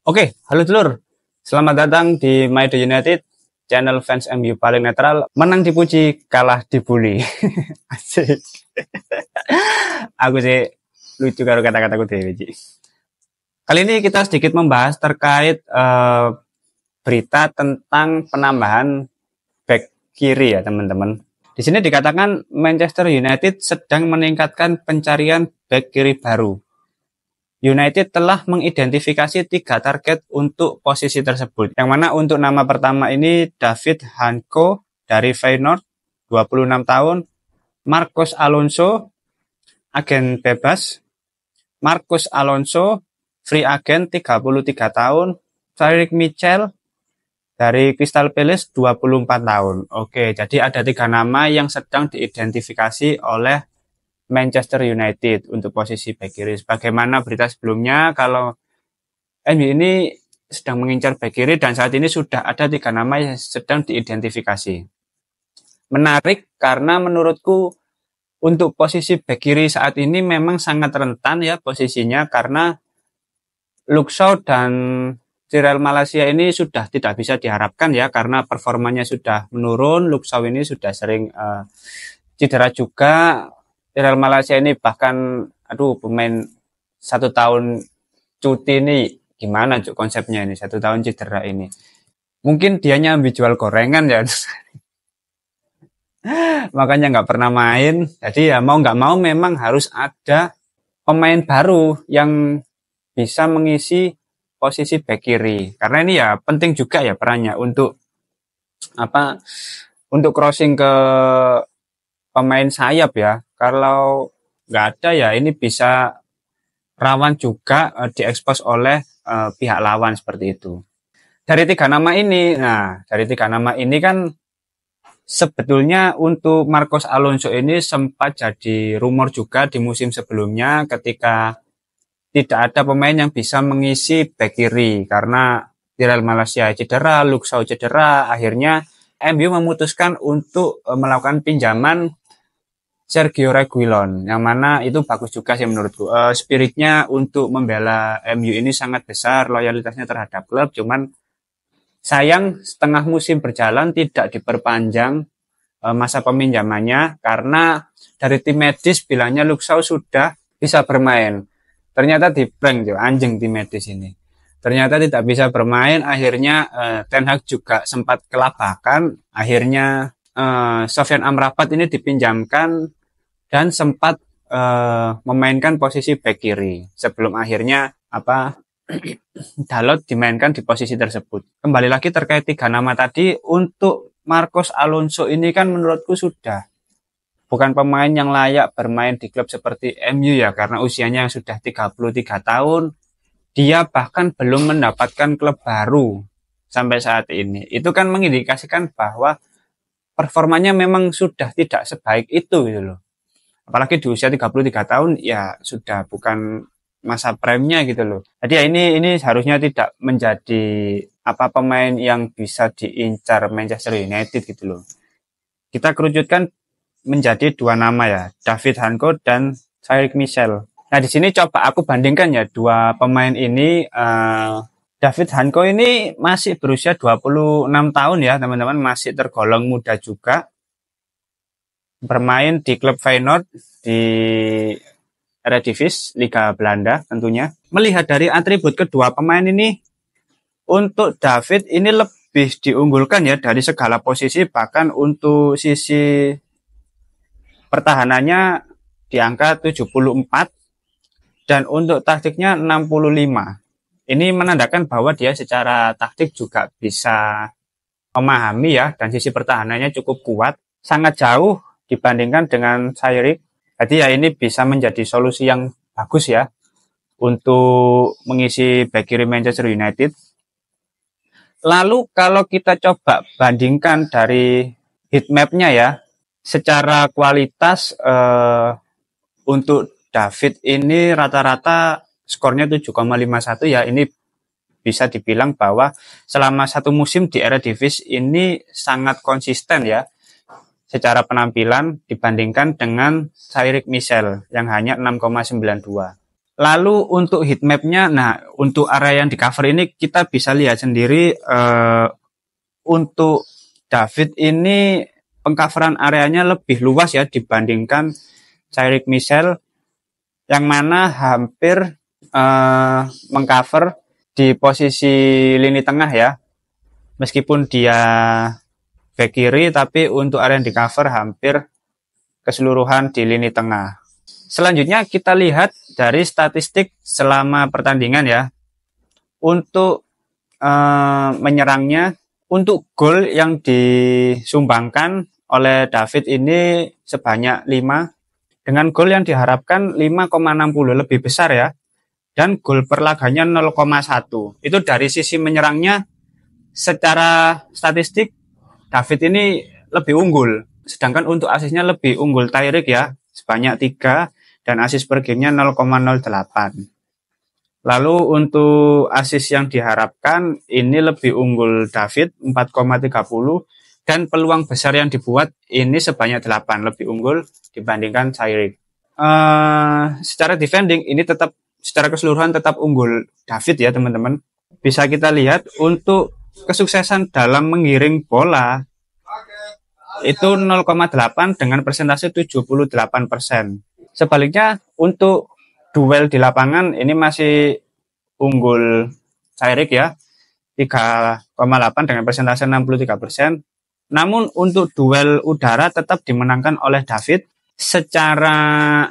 Oke, halo Dulur. Selamat datang di My The United, channel fans MU paling netral. Menang dipuji, kalah dibully. Asik. Aku sih lucu karo kata-kataku dewe, Ci. Kali ini kita sedikit membahas terkait berita tentang penambahan back kiri ya, teman-teman. Di sini dikatakan Manchester United sedang meningkatkan pencarian back kiri baru. United telah mengidentifikasi 3 target untuk posisi tersebut. Yang mana untuk nama pertama ini David Hanko dari Feyenoord, 26 tahun. Marcos Alonso, agen bebas. Marcos Alonso, free agent, 33 tahun. Tyrick Mitchell dari Crystal Palace, 24 tahun. Oke, jadi ada 3 nama yang sedang diidentifikasi oleh Manchester United untuk posisi back kiri. Bagaimana berita sebelumnya kalau MU ini sedang mengincar back kiri dan saat ini sudah ada 3 nama yang sedang diidentifikasi. Menarik karena menurutku untuk posisi back kiri saat ini memang sangat rentan ya posisinya, karena Luke Shaw dan Cyril Malaysia ini sudah tidak bisa diharapkan ya, karena performanya sudah menurun. Luke Shaw ini sudah sering cedera juga. Cyril Malaysia ini bahkan pemain 1 tahun cuti ini gimana cuk konsepnya ini, 1 tahun cedera ini. Mungkin dianya ambil jual gorengan ya. Makanya nggak pernah main. Jadi ya mau nggak mau memang harus ada pemain baru yang bisa mengisi posisi back kiri. Karena ini ya penting juga ya perannya untuk untuk crossing ke pemain sayap ya. Kalau nggak ada ya ini bisa rawan juga diekspos oleh pihak lawan seperti itu. Dari 3 nama ini kan sebetulnya untuk Marcos Alonso ini sempat jadi rumor juga di musim sebelumnya ketika tidak ada pemain yang bisa mengisi back kiri karena Cyril Malaysia cedera, Luke Shaw cedera. Akhirnya MU memutuskan untuk melakukan pinjaman Sergio Reguilon, yang mana itu bagus juga sih menurutku. Spiritnya untuk membela MU ini sangat besar, loyalitasnya terhadap klub. Cuman sayang setengah musim berjalan tidak diperpanjang masa peminjamannya karena dari tim medis bilangnya Luke Shaw sudah bisa bermain. Ternyata di prank anjing tim medis ini. Ternyata tidak bisa bermain. Akhirnya Ten Hag juga sempat kelabakan. Akhirnya Sofyan Amrabat ini dipinjamkan dan sempat memainkan posisi back kiri sebelum akhirnya Dalot dimainkan di posisi tersebut. Kembali lagi terkait 3 nama tadi, untuk Marcos Alonso ini kan menurutku sudah bukan pemain yang layak bermain di klub seperti MU ya, karena usianya sudah 33 tahun. Dia bahkan belum mendapatkan klub baru sampai saat ini. Itu kan mengindikasikan bahwa performanya memang sudah tidak sebaik itu gitu loh. Apalagi di usia 33 tahun ya sudah bukan masa prime-nya gitu loh. Jadi ya ini harusnya tidak menjadi pemain yang bisa diincar Manchester United gitu loh. Kita kerucutkan menjadi 2 nama ya, David Hanko dan Tyrick Mitchell. Nah di sini coba aku bandingkan ya 2 pemain ini. David Hanko ini masih berusia 26 tahun ya teman-teman, masih tergolong muda juga. Bermain di klub Feyenoord di Eredivisie, Liga Belanda tentunya. Melihat dari atribut kedua pemain ini, untuk David ini lebih diunggulkan ya dari segala posisi, bahkan untuk sisi pertahanannya di angka 74 dan untuk taktiknya 65. Ini menandakan bahwa dia secara taktik juga bisa memahami ya, dan sisi pertahanannya cukup kuat, sangat jauh dibandingkan dengan Tyrick. Jadi ya ini bisa menjadi solusi yang bagus ya untuk mengisi back kiri Manchester United. Lalu kalau kita coba bandingkan dari heatmap-nya ya, secara kualitas untuk David ini rata-rata skornya 7,51 ya. Ini bisa dibilang bahwa selama 1 musim di Eredivisie ini sangat konsisten ya secara penampilan dibandingkan dengan Tyrick Mitchell yang hanya 6,92. Lalu untuk heat map-nya, nah untuk area yang di cover ini kita bisa lihat sendiri untuk David ini pengcoveran areanya lebih luas ya dibandingkan Tyreek Mitchell yang mana hampir mengcover di posisi lini tengah ya. Meskipun dia back kiri, tapi untuk area yang di cover hampir keseluruhan di lini tengah. Selanjutnya kita lihat dari statistik selama pertandingan ya. Untuk menyerangnya, untuk gol yang disumbangkan oleh David ini sebanyak 5. Dengan gol yang diharapkan 5,60 lebih besar ya. Dan gol per laganya 0,1. Itu dari sisi menyerangnya secara statistik David ini lebih unggul. Sedangkan untuk asisnya lebih unggul Tyreek ya, sebanyak 3 dan asis per gamenya 0,08. Lalu untuk asis yang diharapkan ini lebih unggul David 4,30 dan peluang besar yang dibuat ini sebanyak 8, lebih unggul dibandingkan Tyreek. Secara defending ini tetap secara keseluruhan tetap unggul David ya teman-teman. Bisa kita lihat untuk kesuksesan dalam mengiring bola itu 0,8 dengan persentase 78%. Sebaliknya untuk duel di lapangan ini masih unggul Tyreek ya, 3,8 dengan persentase 63%. Namun untuk duel udara tetap dimenangkan oleh David secara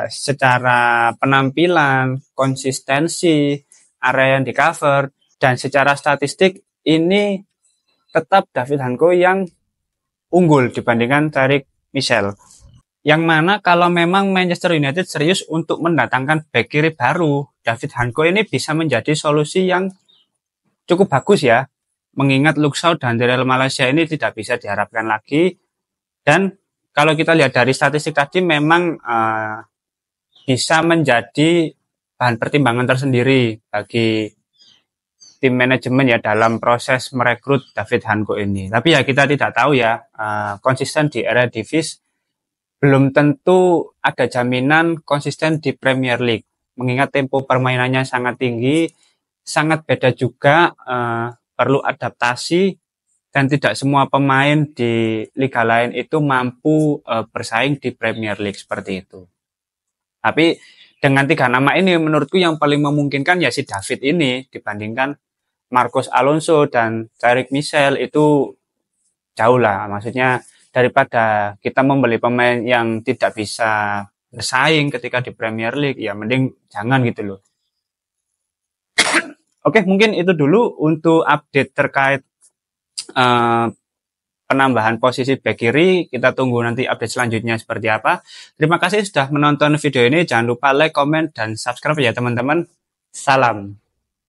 secara penampilan, konsistensi, area yang di cover dan secara statistik ini tetap David Hanko yang unggul dibandingkan Tyreek Mitchell. Yang mana kalau memang Manchester United serius untuk mendatangkan bek kiri baru, David Hanko ini bisa menjadi solusi yang cukup bagus ya. Mengingat Luke Shaw dan Daryl Malaysia ini tidak bisa diharapkan lagi. Dan kalau kita lihat dari statistik tadi memang bisa menjadi bahan pertimbangan tersendiri bagi tim manajemen ya dalam proses merekrut David Hanko ini. Tapi ya kita tidak tahu ya, konsisten di Eredivisie belum tentu ada jaminan konsisten di Premier League. Mengingat tempo permainannya sangat tinggi, sangat beda juga, perlu adaptasi dan tidak semua pemain di liga lain itu mampu bersaing di Premier League seperti itu. Tapi dengan 3 nama ini menurutku yang paling memungkinkan ya si David ini dibandingkan Marcos Alonso dan Tyreek Mitchell itu jauh lah. Maksudnya daripada kita membeli pemain yang tidak bisa bersaing ketika di Premier League, ya mending jangan gitu loh. Oke, mungkin itu dulu untuk update terkait penambahan posisi bek kiri. Kita tunggu nanti update selanjutnya seperti apa. Terima kasih sudah menonton video ini. Jangan lupa like, comment, dan subscribe ya teman-teman. Salam.